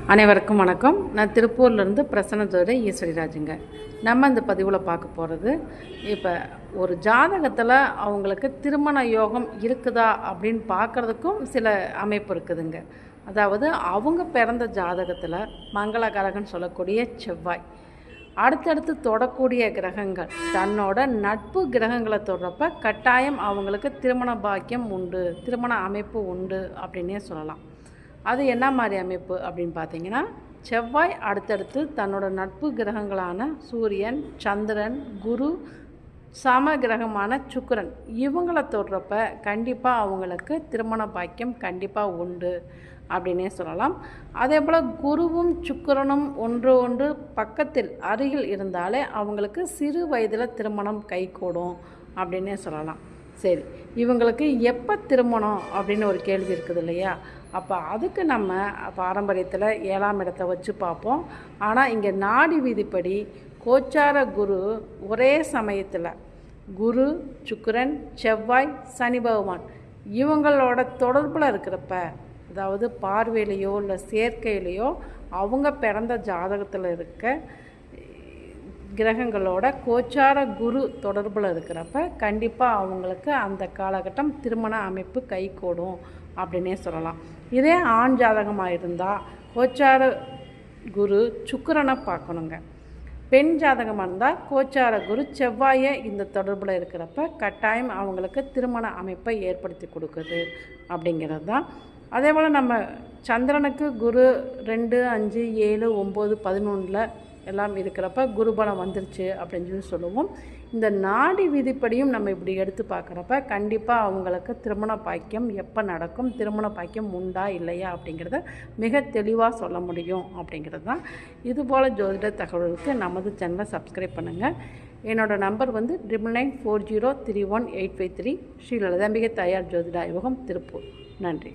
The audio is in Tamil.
அனைவருக்கும் வணக்கம். நான் திருப்பூர்லேருந்து பிரசன்ன ஜோதிடர் ஈஸ்வரிராஜுங்க. நம்ம இந்த பதிவில் பார்க்க போகிறது, இப்போ ஒரு ஜாதகத்தில் அவங்களுக்கு திருமண யோகம் இருக்குதா அப்படின்னு பார்க்குறதுக்கும் சில அமைப்பு இருக்குதுங்க. அதாவது அவங்க பிறந்த ஜாதகத்தில் மங்களகரகன்னு சொல்லக்கூடிய செவ்வாய், அடுத்தடுத்து தொடக்கூடிய கிரகங்கள் தன்னோட நட்பு கிரகங்களை தொடரப்ப கட்டாயம் அவங்களுக்கு திருமண பாக்கியம் உண்டு, திருமண அமைப்பு உண்டு அப்படின்னே சொல்லலாம். அது என்ன மாதிரி அமைப்பு அப்படின்னு பார்த்தீங்கன்னா, செவ்வாய் அடுத்தடுத்து தன்னோட நட்பு கிரகங்களான சூரியன், சந்திரன், குரு, சம கிரகமான சுக்கிரன் இவங்களை தொடுறப்ப கண்டிப்பாக அவங்களுக்கு திருமண பாக்கியம் கண்டிப்பாக உண்டு அப்படின்னே சொல்லலாம். அதே போல் குருவும் சுக்கிரனும் ஒன்று பக்கத்தில் அருகில் இருந்தாலே அவங்களுக்கு சிறு வயதில் திருமணம் கைகூடும் அப்படின்னே சொல்லலாம். சரி, இவங்களுக்கு எப்போ திருமணம் அப்படின்னு ஒரு கேள்வி இருக்குது இல்லையா? அப்போ அதுக்கு நம்ம பாரம்பரியத்தில் 7ஆம் இடத்தை வச்சு பார்ப்போம். ஆனால் இங்கே நாடி விதிப்படி கோச்சார குரு ஒரே சமயத்தில் குரு, சுக்கிரன், செவ்வாய், சனி பகவான் இவங்களோட தொடர்பில் இருக்கிறப்ப, அதாவது பார்வையிலையோ இல்லை சேர்க்கையிலையோ அவங்க பிறந்த ஜாதகத்தில் இருக்க கிரகங்களோட கோச்சார குரு தொடர்பில் இருக்கிறப்ப கண்டிப்பாக அவங்களுக்கு அந்த காலகட்டம் திருமண அமைப்பு கைகூடும் அப்படின்னே சொல்லலாம். இதே ஆண் ஜாதகமாக இருந்தால் கோச்சார குரு சுக்கிரனை பார்க்கணுங்க. பெண் ஜாதகமாக இருந்தால் கோச்சார குரு செவ்வாயை இந்த தொடர்பில் இருக்கிறப்ப கட்டாயம் அவங்களுக்கு திருமண அமைப்பை ஏற்படுத்தி கொடுக்குது அப்படிங்கிறது தான். அதே போல் நம்ம சந்திரனுக்கு குரு 2, 5, 7, 9, 11 எல்லாம் இருக்கிறப்ப குருபலம் வந்துருச்சு அப்படின்னு சொல்லி சொல்லுவோம். இந்த நாடி விதிப்படியும் நம்ம இப்படி எடுத்து பார்க்குறப்ப கண்டிப்பாக அவங்களுக்கு திருமண பாக்கியம் எப்போ நடக்கும், திருமண பாக்கியம் உண்டா இல்லையா அப்படிங்கிறத மிக தெளிவாக சொல்ல முடியும் அப்படிங்கிறது தான். இதுபோல் ஜோதிட தகவலுக்கு நமது சேனலை சப்ஸ்கிரைப் பண்ணுங்கள். என்னோடய நம்பர் 9994031853, ஸ்ரீ லலிதாம்பிகை தாயார் ஜோதிட ஆய்வகம், திருப்பூர். நன்றி.